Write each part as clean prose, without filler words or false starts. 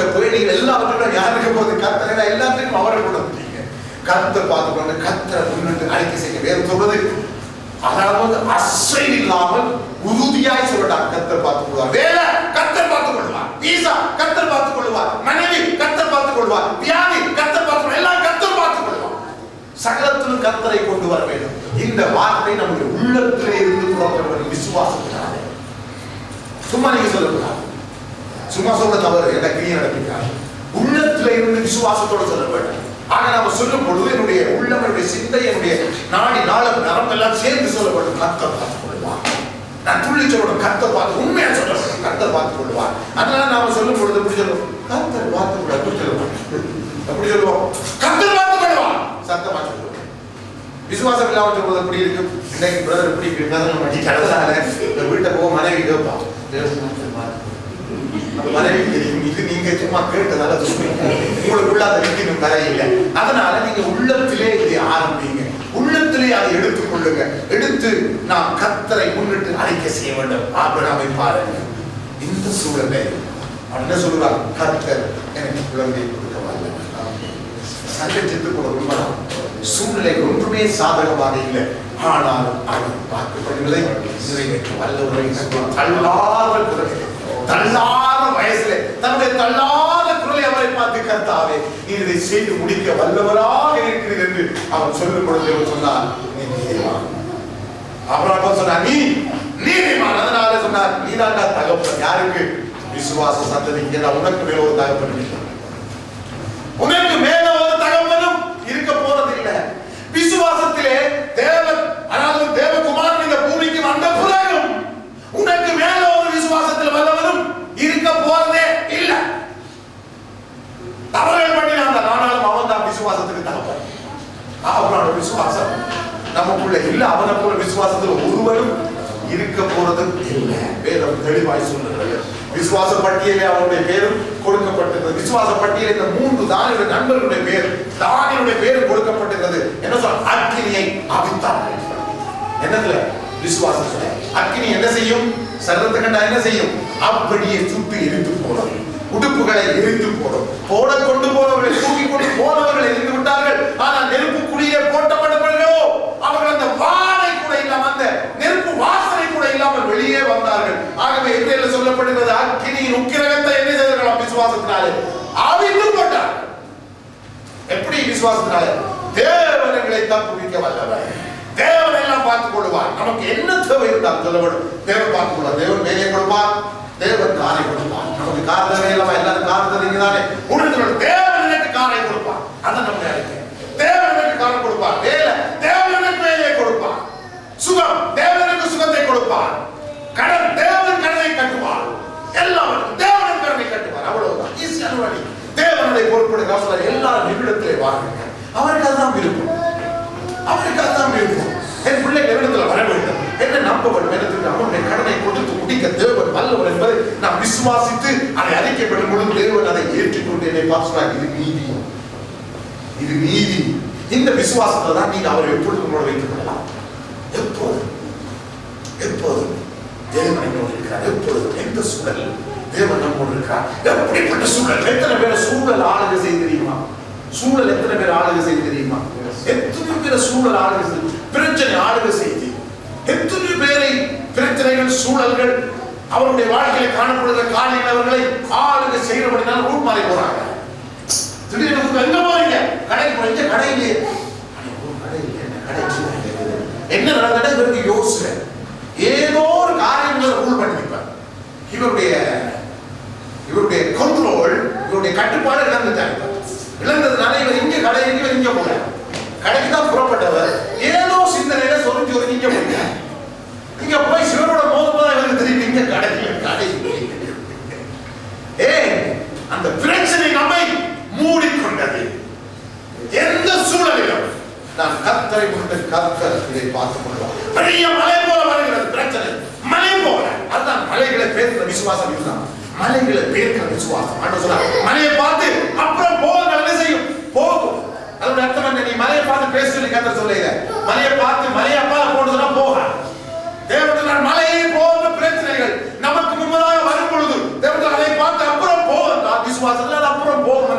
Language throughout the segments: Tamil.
உங்களுடைய தொழில்கள் எல்லாவற்றுக்கும் யாருக்கு போது கர்த்தரை எல்லாத்துக்கும் அவரை கொண்டு வந்துட்டீங்க. கர்த்தர் பார்த்து கொண்டு கர்த்தரை முன்னிட்டு அறிக்கை செய்ய வேறு சொல்றது அதாவது அசைவு இல்லாமல் உறுதியாய் சொல்லலாம். கர்த்தர் பார்த்துக் கொள்வார். வேலை கர்த்தர் பார்த்துக் கொள்வார். வீசா கர்த்தர் பார்த்துக் கொள்வார். மனைவி கர்த்தர் பார்த்துக் கொள்வார். வியாதி கர்த்தர் பார்த்துக் எல்லாம் கர்த்தர் பார்த்துக் கொள்வார். சகலத்திலும் கர்த்தரை கொண்டு வர வேண்டும். இந்த வார்த்தை நம்முடைய உள்ளத்திலே இருந்து புறப்பட வேண்டும். விசுவாசத்தினாலே சும்மா நீங்க சொல்லக்கூடாது. சும்மா சொல்ல தவறு. என்ன கிரியை நடக்கிறார் உள்ளத்திலே இருந்து விசுவாசத்தோடு சொல்ல வேண்டும். ஆக நாம சொல்லும் பொழுது என்னுடைய உள்ளம், என்னுடைய சிந்தை, என்னுடைய நாடி நாளம் நரம் எல்லாம் சேர்ந்து சொல்லப்படும். கர்த்தர் பார்த்துக் கொள்வார். நான் துள்ளி சொல்லணும். கர்த்தர் பார்த்து உண்மையா சொல்லணும். கர்த்தர் பார்த்துக் கொள்வார். அதனால நாம சொல்லும் பொழுது எப்படி சொல்லுவோம்? கர்த்தர் பார்த்துக் கொள்வார். எப்படி சொல்லுவோம்? எப்படி சொல்லுவோம்? கர்த்தர் பார்த்துக் கொள்வார். சத்தமா சொல்லுவோம். விசுவாசம் இல்லாம சொல்வது எப்படி இருக்கும்? இன்னைக்கு பிரதர் எப்படி இருக்கு? கடவுளால வீட்டை போக மனைவி கேட்பான். மனைவி தெரியும். இது நீங்க சும்மா கேட்டதால உங்களுக்குள்ள அதை விற்கணும் தரையில்லை. அதனால நீங்க உள்ளத்திலே இதை ஆரம்பிங்க. உள்ளத்திலே அதை எடுத்துக் கொள்ளுங்க. எடுத்து நாம் கர்த்தரை முன்னிட்டு அறிக்கை செய்ய வேண்டும். ஆபிரகாமை பாருங்க. இந்த சூழலை என்ன சொல்றார்? கர்த்தர் எனக்கு குழந்தை கொடுக்க வரல. சங்கச்சித்து கூட உண்மைதான். சூழ்நிலை ஒன்றுமே சாதகமாக இல்லை. ஆனாலும் அவர் வாக்குப்படிகளை நிறைவேற்ற வல்லவரை தள்ளாத வயசுல தன்னுடைய தள்ளாத குரலை அவரை பார்த்து கர்த்தாவே இதை செய்து முடிக்க வல்லவராக இருக்கிறது என்று அவன் சொல்லும் பொழுது சொன்னார், அப்புறம் சொன்னார் நீ நீதிமான். அதனால சொன்னார் நீதாண்டா தகப்பன். யாருக்கு? விசுவாச சந்ததிக்கு. உனக்கு மேல ஒரு தகப்பன், உனக்கு மேல ஒரு தகப்பனும் இருக்க போறதில்லை. விசுவாசத்திலே தேவன், அதாவது தேவகுமாரன் இந்த பூமிக்கு வந்த பிறகும் உனக்கு மேல ஒரு விசுவாசத்தில் வல்லவனும் இருக்க போறதே இல்லை. தவறுகள் பண்ணினான். ஆனாலும் அவன் தான் விசுவாசத்துக்கு தகப்பன். அவனோட விசுவாசம் நமக்குள்ள இல்ல. அவனை போல விசுவாசத்தில் ஒருவரும் இருக்க போறது இல்லை. வேதம் தெளிவாய் சொல்லுகிறது. விசுவாச பட்டியலே அவருடைய பேரும் கொடுக்கப்பட்டிருக்கிறது. விசுவாச பட்டியலே இந்த 3 தானியுடைய நண்பர்களுடைய பேர், தானியுடைய பேரும் கொடுக்கப்பட்டிருக்கிறது. என்ன சொல்ற? அக்கினியை அவித்தார். என்னதுல? விசுவாசத்துல. அக்கினி என்ன செய்யும்? சர்வத்தை கண்டா என்ன செய்யும்? அப்படியே சுட்டு எரிந்து போடும். உடுப்புகளை எரிந்து போடும். போட கொண்டு போனவர்களை தூக்கி கொண்டு போனவர்கள் எரிந்து விட்டார்கள். ஆனால் நெருப்பு குழியே போட்டப்பட்டவர்களோ அவர்கள் அந்த வாடை கூட இல்லாம, அந்த நெருப்பு வாசனை கூட இல்லாமல் வெளியே வந்தார்கள். ஆகவே எபிரேயர்ல சொல்லப்படுகிறது, அக்கினியின் உக்கிரகத்தை என்ன செய்தார்கள்? விசுவாசத்தினாலே அவித்து போட்டார். எப்படி? விசுவாசத்தினாலே. தேவனை தப்புவிக்க வல்லவர். தேவன் எல்லாம் பார்த்துக் கொள்வார். நமக்கு என்ன தேவை இருந்தால் சொல்லப்படும். தேவன் பார்த்துக் கொள்வார். தேவன் வேலையை கொடுப்பார். தேவன் காரை கொடுப்பார். நமக்கு கார் தேவை இல்லாம எல்லாரும் கார் தருகிறானே. உடனே தேவன் எனக்கு காரை கொடுப்பார். அதான் நம்ம அறிக்கை. தேவன் எனக்கு காரை கொடுப்பார். வேலை தேவன் எனக்கு வேலையை கொடுப்பார். சுகம் தேவன் எனக்கு சுகத்தை கொடுப்பார். கடன் தேவன் கடனை கட்டுவார். எல்லாரும் தேவன் கடனை கட்டுவார். அவ்வளவுதான். ஈஸியான வழி. தேவனுடைய பொறுப்படுகிற எல்லாரும் நிமிடத்திலே வாருங்க. அவருக்கு அதுதான் விருப்பம். அவருக்கு அதுதான் விருப்பம். என் பிள்ளைகள் இடத்துல வர வேண்டும், என்ன நம்ப வேண்டும், எனக்கு அவனுடைய கடனை கொடுத்து முடிக்க தேவன் வல்லவர் என்பதை நாம் விசுவாசித்து அதை அறிக்கைப்படும் பொழுது தேவன் அதை ஏற்றுக்கொண்டு என்னை பார்த்து இது நீதி, இது நீதி. இந்த விசுவாசத்தை தான் நீங்க அவரை எப்பொழுது உங்களோட வைத்துக் கொள்ளலாம். எப்போது எப்போது தேவன் என்னோடு இருக்கிறார். எப்பொழுது எந்த சூழல் தேவன் நம்மோடு இருக்கிறார். எப்படிப்பட்ட சூழல், எத்தனை பேரை சூழல் ஆளுகை செய்து தெரியுமா? சூழல் எத்தனை பேர் ஆளுகை செய்து தெரியுமா? எத்தனை பேரை சூழல் ஆளுகை செய்து, பிரச்சனை ஆளுகை செய்து, எத்தனை பேரை பிரச்சனைகள் சூழல்கள் அவருடைய வாழ்க்கையில காணப்படுகிற காரியங்களை ஆளுகை செய்யறபடினால ரூட் மாறி போறாங்க. திடீர்னு எங்க போறீங்க? கடைக்கு போறீங்க, கடையிலே என்ன நடந்தது இவருக்கு யோசனை. ஏதோ ஒரு காரியங்களை ரூல் பண்ணிருப்பார். இவருடைய கண்ட்ரோல், இவருடைய கட்டுப்பாடு இழந்துட்டாங்க. இழந்ததுனால இவர் இங்க கடைக்கு, இவர் இங்க போற கடைக்கு தான் புறப்பட்டவர். ஏதோ சிந்தனையில சொரிஞ்சு ஒரு இங்க போயிட்டார். இங்க போய் சிவரோட மோதல் இவருக்கு தெரியும். இங்க கடைக்கு அந்த பிரச்சனை நம்மை மூடிக்கொண்டது. எந்த சூழலிலும் நான் கர்த்தரை கொண்டு கர்த்தர் இதை பார்த்துக் கொள்வார். பெரிய மலை போல வருகிறது பிரச்சனை, மலை போல. அதுதான் மலைகளை பேர்க்கிற விசுவாசம். இதுதான் மலைகளை பேர்க்கிற விசுவாசம். ஆண்டவர் சொன்னார், மலையை பார்த்து அப்புறம் போக என்ன செய்யும்? போகும். அதோட அர்த்தம் என்ன? நீ மலையை பார்த்து பேச சொல்லி கர்த்தர் சொல்லுங்க. மலையை பார்த்து மலையை அப்பால போடுதுன்னா போக. தேவன் மலையை போன்ற பிரச்சனைகள் நமக்கு முன்பதாக வரும் பொழுது தேவன் அதை பார்த்து அப்புறம் போக விசுவாசத்துல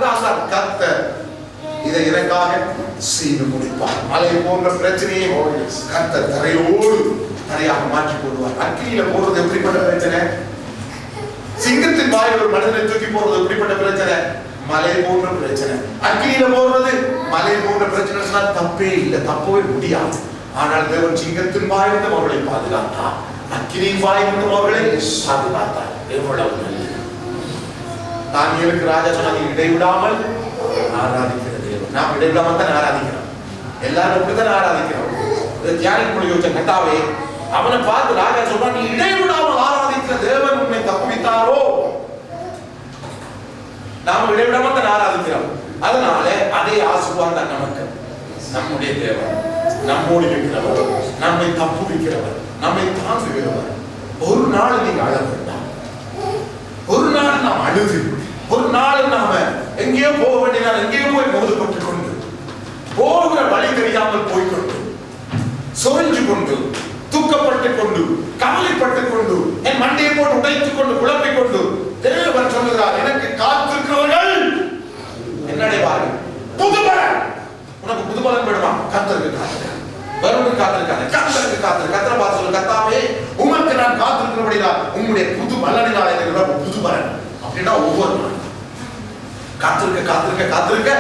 பாதுகாத்தார் கர்த்தர். இதை எனக்காக செய்து முடிப்பார். மலை போன்ற பிரச்சனையை கர்த்தர் தரையாக மாற்றி போடுவார். அக்கினியில போடுறது எப்படிப்பட்ட பிரச்சனை? சிங்கத்தின் வாயில் ஒரு மனிதனை தூக்கி போடுறது எப்படிப்பட்ட பிரச்சனை? மலை போன்ற பிரச்சனை. அக்கினியில போடுறது மலை போன்ற பிரச்சனை. தப்பே இல்லை, தப்பவே முடியாது. ஆனால் தேவன் சிங்கத்தின் வாயிலிருந்து அவர்களை பாதுகாத்தார், அக்கினியின் வாயிலிருந்து அவர்களை பாதுகாத்தார். எவ்வளவு நல்லது! தானியேலுக்கு ராஜா சொன்னாங்க, இடைவிடாமல் ஆராதிக்கிற தேவன். நாம் இடைவிடாமல் தான் ஆராதிக்கிறோம். எல்லாரும் அப்படித்தான் ஆராதிக்கிறோம். தியானிக்கு மொழி யோசிச்ச கட்டாவே அவனை பார்த்து ராஜா சொல்றான், நீ இடைவிடாமல் ஆராதிக்கிற தேவன் உன்னை தப்புவித்தாரோ? நாம் இடைவிடாமல் தான் ஆராதிக்கிறோம். அதனால அதே ஆசீர்வாதம் நமக்கு. நம்முடைய தேவன் நம்மோடு இருக்கிறவர், நம்மை தப்புவிக்கிறவர், நம்மை தாங்குகிறவர். ஒரு நாள் நீங்க அழ வேண்டாம். ஒரு நாள் நாம் அழுது, ஒரு நாள் நாம எங்கேயோ போக வேண்டிய எங்கேயோ போய் மோதப்பட்டுக் கொண்டு, போகிற வழி தெரியாமல் போய்கொண்டு, சொரிஞ்சு கொண்டு, துக்கப்பட்டுக் கொண்டு, கவலைப்பட்டுக் கொண்டு, என் மண்டையை போட்டு உடைத்துக் கொண்டு, குழப்பிக் கொண்டு, தேவன் சொல்லுகிறார், எனக்கு காத்திருக்கிறவர்கள் என்ன அடைவார்கள்? புதுபலன். உனக்கு புதுபலன் வேணுமா? கர்த்தருக்கு காத்திரு. வருவனுக்கு காத்திருக்காங்க, கர்த்தருக்கு காத்திரு. கர்த்தரை பார்த்து சொல்லு, கர்த்தாவே உமக்கு நான் காத்திருக்கிறபடிதான் உங்களுடைய புது பலனினால் எனக்கு புதுபலன். அப்படின்னா ஒவ்வொரு நாள் காத்திருக்க காத்திருக்க காத்திருக்க,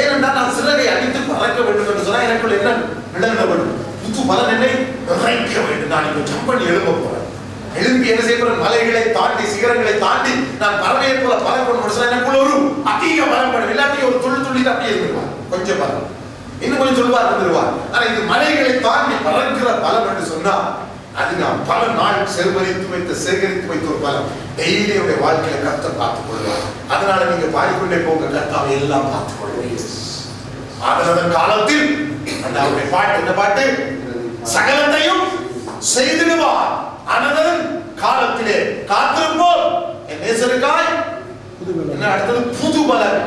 ஏனென்றால் நான் சிறகை அடித்து பறக்க வேண்டும் என்று சொன்னா எனக்குள்ள என்ன விளங்க வேண்டும்? புது பலன் என்னை நிறைக்க வேண்டும். நான் இப்போ ஜம்ப் பண்ணி எழும்ப போறேன். எழும்பி என்ன செய்ய போறேன்? மலைகளை தாண்டி, சிகரங்களை தாண்டி நான் பறவையை போல பறக்கணும். எனக்குள்ள ஒரு அதிக பலம் படும். இல்லாட்டி ஒரு துள்ளி அப்படியே இருந்துருவார். கொஞ்சம் பலம் இன்னும் கொஞ்சம் சொல்லுவார் இருந்துருவார். ஆனா இது மலைகளை தாண்டி பறக்கிற பலம் என்று சொன்னா அது நான் பல நாள் சேகரித்து வைத்த ஒரு பலம். டெய்லி உடைய வாழ்க்கையில கர்த்தர் பார்த்துக் கொள்வார். அதனால நீங்க பாடிக்கொண்டே போங்க, கர்த்தாவை எல்லாம் பார்த்துக் கொள்வீங்க. அதன் காலத்தில் அந்த அவருடைய பாட்டு என்ன பாட்டு? சகலத்தையும் செய்திடுவார். அதன் காலத்திலே காத்திருப்போம் என் நேசருக்காய் என்ன அடுத்தது? புது பலன்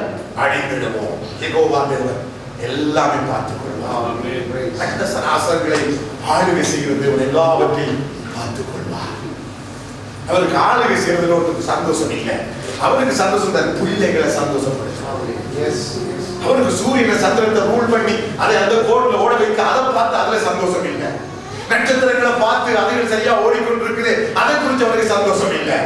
அடைந்திடுவோம். யெகோவா தேவன் எல்லாமே பார்த்துக் கொள்வார். அந்த சராசரங்களை ஆளுகை செய்கிற தேவன் எல்லாவற்றையும் பார்த்துக் கொள்வார். அவருக்கு ஆளுகை செய்வதில் ஒருத்தருக்கு சந்தோஷம் இல்லை. அவருக்கு சந்தோஷம் தன் பிள்ளைகளை சந்தோஷப்படுத்துவார். அவருக்கு சூரியனை சந்திரத்தை ரூல் பண்ணி அதை அந்த கோட்ல ஓட வைக்க அதை பார்த்து அதுல சந்தோஷம் இல்லை. நட்சத்திரங்களை பார்த்து அதுகள் சரியா ஓடிக்கொண்டிருக்குது அதை குறித்து அவருக்கு சந்தோஷம் இல்லை.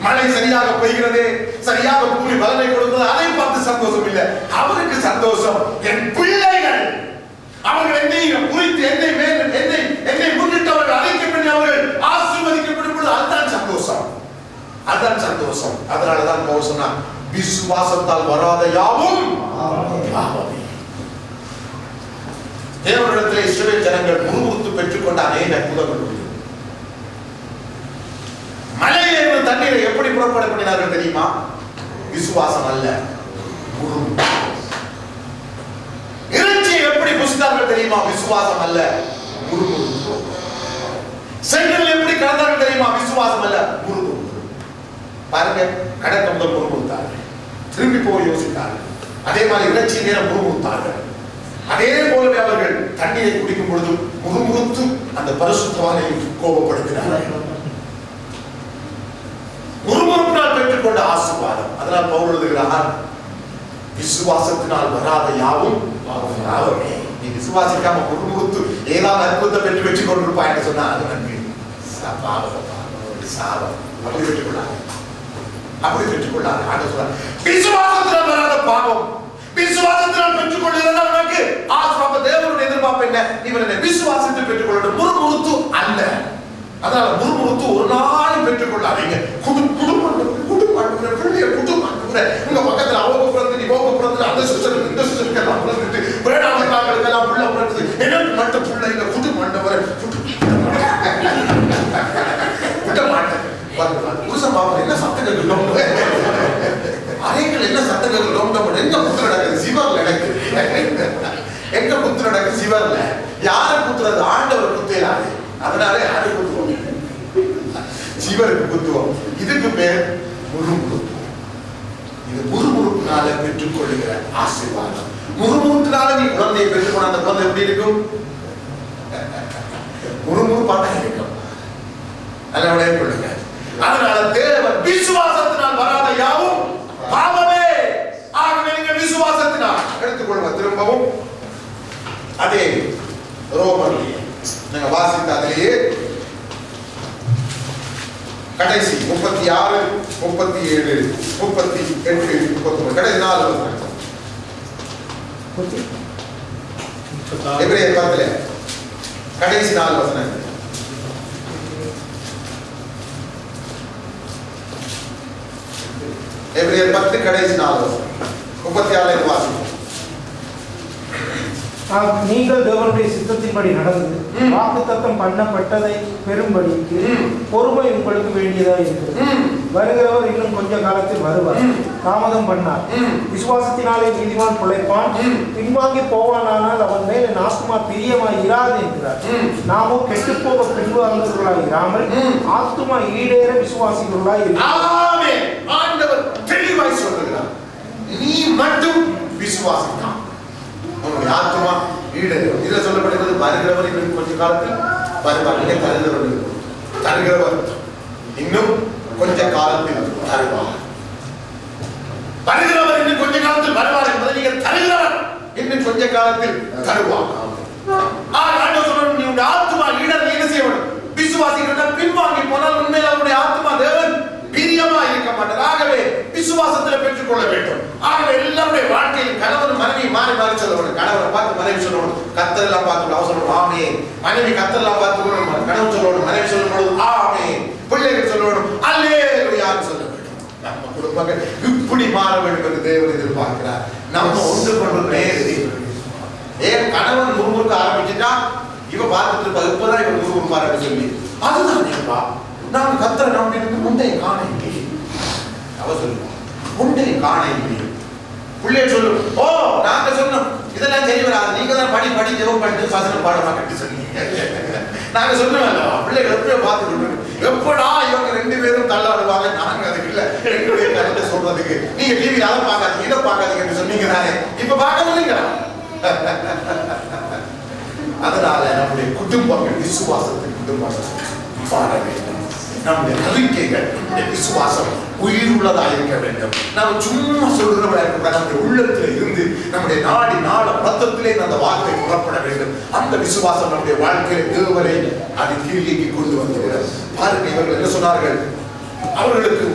மழை சரியாக பெய்கிறது, சரியாக பூமி பலனை கொடுக்கிறது, அதை பார்த்து சந்தோஷம் இல்லை. அவருக்கு சந்தோஷம் என் பிள்ளைகள், அவர்கள் என்னை குறித்து என்னை முன்னிட்டவர்கள் அழைக்கப்பட்டு அவர்கள் ஆசீர்வதிக்கப்படும் பொழுது அதுதான் சந்தோஷம். அதுதான் சந்தோஷம். அதனாலதான் பவுல் சொன்னார், விசுவாசத்தால் வராத யாவும் பாவமே. தேவனிடத்தில் இஸ்ரவேல் ஜனங்கள் முறுமுறுத்து பெற்றுக்கொண்ட அநேக அற்புதங்கள். மலையில இருந்து தண்ணீரை எப்படி புறப்பட பண்ணினார்கள் தெரியுமா? விசுவாசம் அல்ல, இறைச்சியை எப்படி புசித்தார்கள் தெரியுமா? விசுவாசம் அல்ல, முறுமுறுப்பு. செங்கல் எப்படி கடந்தார்கள் தெரியுமா? விசுவாசம் அல்ல, முறுமுறுப்பு. பாருங்க, கடக்க முதல் முறுமுறுத்தார்கள், திரும்பி போய் யோசித்தார்கள். அதே மாதிரி இறைச்சி நேரம் முறுமுறுத்தார்கள். அதே போலவே அவர்கள் தண்ணீரை குடிக்கும் பொழுது முறுமுறுத்து அந்த பரிசுத்தவானை கோபப்படுத்தினார்கள். முறுமுறுப்பினால் பெற்றுக்கொண்ட ஆசீர்வாதம். அதனால் பவுல் எழுதுகிறார், விசுவாசத்தினால் வராத யாவும் பாவமே. நீ விசுவாசிக்காம முறுமுறுத்து ஏதாவது அற்புதத்தை பெற்று வச்சு கொண்டிருப்பாய் என்று சொன்னா அது நன்மை சாபம். அப்படி பெற்றுக்கொள்ளாது, அப்படி பெற்றுக்கொள்ளாது. ஆண்டு சொல்றார், விசுவாசத்தினால் வராத பாவம், விசுவாசத்தினால் பெற்றுக்கொள்கிறதா உனக்கு ஆசீர்வாதம். தேவனுடைய எதிர்பார்ப்பு என்ன? நீ விசுவாசத்தை பெற்றுக்கொள்ள, முறுமுறுத்து அல்ல. அதனால முறுமுறுத்து ஒரு நாள் பெற்றுக்கொள்ளாதீங்க. பிள்ளைய உங்க பக்கத்துல அவங்க பிறந்து நீ போக பிறந்து அந்த சிஸ்டருக்கு இந்த சிஸ்டருக்கு எல்லாம் பிறந்துட்டு வேளாண்மைகளுக்கு எல்லாம் புள்ள பிறந்து எனக்கு மட்டும் புள்ள இந்த புட்டு மாட்டவரை புட்ட மாட்டேன். புருஷன் பாப்பா என்ன சத்தங்கள் அறைகள் என்ன சத்தங்கள் எங்க புத்து நடக்குது? சிவர்ல நடக்குது. எங்க புத்து நடக்குது? சிவர்ல. யாரை குத்துறது? ஆண்டவர் குத்தையிலாது. அதனாலே யாரை குத்துவோம்? சிவருக்கு குத்துவோம். இதுக்கு பேர் முறுமுறுப்பு. இது முறுமுறுப்பினால பெற்றுக் கொள்ளுகிற ஆசீர்வாதம். முறுமுறுப்பினால நீ குழந்தையை பெற்றுக்கொள்ள அந்த குழந்தை எப்படி இருக்கும்? முறுமுறுப்பாக இருக்கும். நல்ல கொள்ளுங்க. அதனால தேவன் விசுவாசத்தினால் வராத யாவும் பாவமே. ஆக திரும்பவும் அதே ரோமர் நீங்க வாசித்த அதிலேயே கடைசி 36, 37, 38, 39 கடைசி 4 வசனம். எபிரேயர் 10 கடைசி 4 வசனங்கள். எபிரேயர் 10 கடைசி 4 வசனம். 36 வாசிப்போம். நீங்கள் தேவனுடைய சித்தத்தின்படி நடந்து வாக்குத்தத்தம் பண்ணப்பட்டதை பெறும்படிக்கு பொறுமை உங்களுக்கு வேண்டியதா இருக்கிறது. வருகிறவர் இன்னும் கொஞ்ச காலத்தில் வருவார், தாமதம் பண்ணார். விசுவாசத்தினாலே நீதிமான் பிழைப்பான், பின்வாங்கி போவானால் அவன் மேல் என் ஆத்துமா பிரியமாய் இராது என்கிறார். நாமோ கெட்டு போக பின்வாங்குவர்களாய் இராமல் ஆத்துமா ஈடேற விசுவாசிகளாய் இருக்கிறார். ஆண்டவர் தெளிவாய் சொல்லுகிறார், நீ மட்டும் விசுவாசித்தான் உன்னுடைய ஆத்மா ஈடேறும். இதுல சொல்லப்படுகிறது வருகிறவர் இன்னும் கொஞ்ச காலத்தில் வருவார். தருகிறவர் இன்னும் கொஞ்ச காலத்தில் தருவார். வருகிறவர் இன்னும் கொஞ்ச காலத்தில் வருவார் என்பதை நீங்கள் தருகிறவர் இன்னும் கொஞ்ச காலத்தில் தருவார். ஆண்டவர் சொல்றார், நீ உன்னுடைய ஆத்மா ஈடர் என்ன செய்ய வேண்டும்? விசுவாசிகள் பின்வாங்கி போனால் உண்மையில் அவருடைய ஆத்மா தேவன் பிரியமா இருக்க மாட்டார். ஆகவே விசுவாசத்தில் பெற்றுக் கொள்ள வேண்டும். ஆகவே எல்லாருடைய வாழ்க்கையில் கணவன் மனைவி மாறி மாறி சொல்ல வேண்டும். கணவனை பார்த்து மனைவி சொல்லணும், கர்த்தர் எல்லாம் பார்த்து அவசரம் ஆமே. மனைவி கர்த்தர் எல்லாம் பார்த்து கணவன் சொல்லணும், மனைவி சொல்லும் பொழுது ஆமே. பிள்ளைகள் சொல்ல வேண்டும், அல்லேலூயான்னு சொல்ல வேண்டும். நம்ம குடும்பங்கள் இப்படி மாற வேண்டும் என்று தேவன் எதிர்பார்க்கிறார். நம்ம ஒன்று கொண்டு ஏன் கணவன் முறுமுறுக்க ஆரம்பிச்சுட்டா இவ பார்த்துட்டு இருப்பா, இப்பதான் இவன் முறுமுறுப்பாரு சொல்லி அதுதான் நான் கத்தரை நம்பிட்டு முந்தைய காண இல்லையே. அவ சொல்லுவா முந்தைய காண இல்லையே. பிள்ளைய சொல்லு, ஓ நாங்க சொன்னோம் இதெல்லாம் தெரிய வராது, நீங்க தான் படி படி ஜெபம் பண்ணிட்டு வசனம் பாடமா கட்டி சொன்னீங்க. நாங்க சொன்னோம் பிள்ளைகள் எப்படியோ பார்த்துட்டு எப்படா இவங்க 2 பேரும் தள்ளாடுவாங்க. நாங்க அதுக்கு இல்ல எங்களுடைய கருத்தை சொல்றதுக்கு நீங்க டிவியில அதை பார்க்காதீங்க இதை பார்க்காதீங்கன்னு சொன்னீங்க தானே, இப்ப பார்க்க முடியுங்களா? அதனால நம்முடைய குடும்பங்கள் விசுவாசத்தின் குடும்பங்கள் வாழ வேண்டும். நம்முடைய நம்பிக்கைகள் விசுவாசம் உயிர் உள்ளதா இருக்க வேண்டும். நாம் சும்மா சொல்றவளா இருக்க, நம்முடைய உள்ளத்தில் இருந்து நம்முடைய நாடி நாள ரத்தத்திலே அந்த வார்த்தை புறப்பட வேண்டும். அந்த விசுவாசம் நம்முடைய வாழ்க்கையை தேவனை அது கீழே கொண்டு வந்து பாருங்க. இவர்கள் என்ன சொன்னார்கள்? அவர்களுக்கு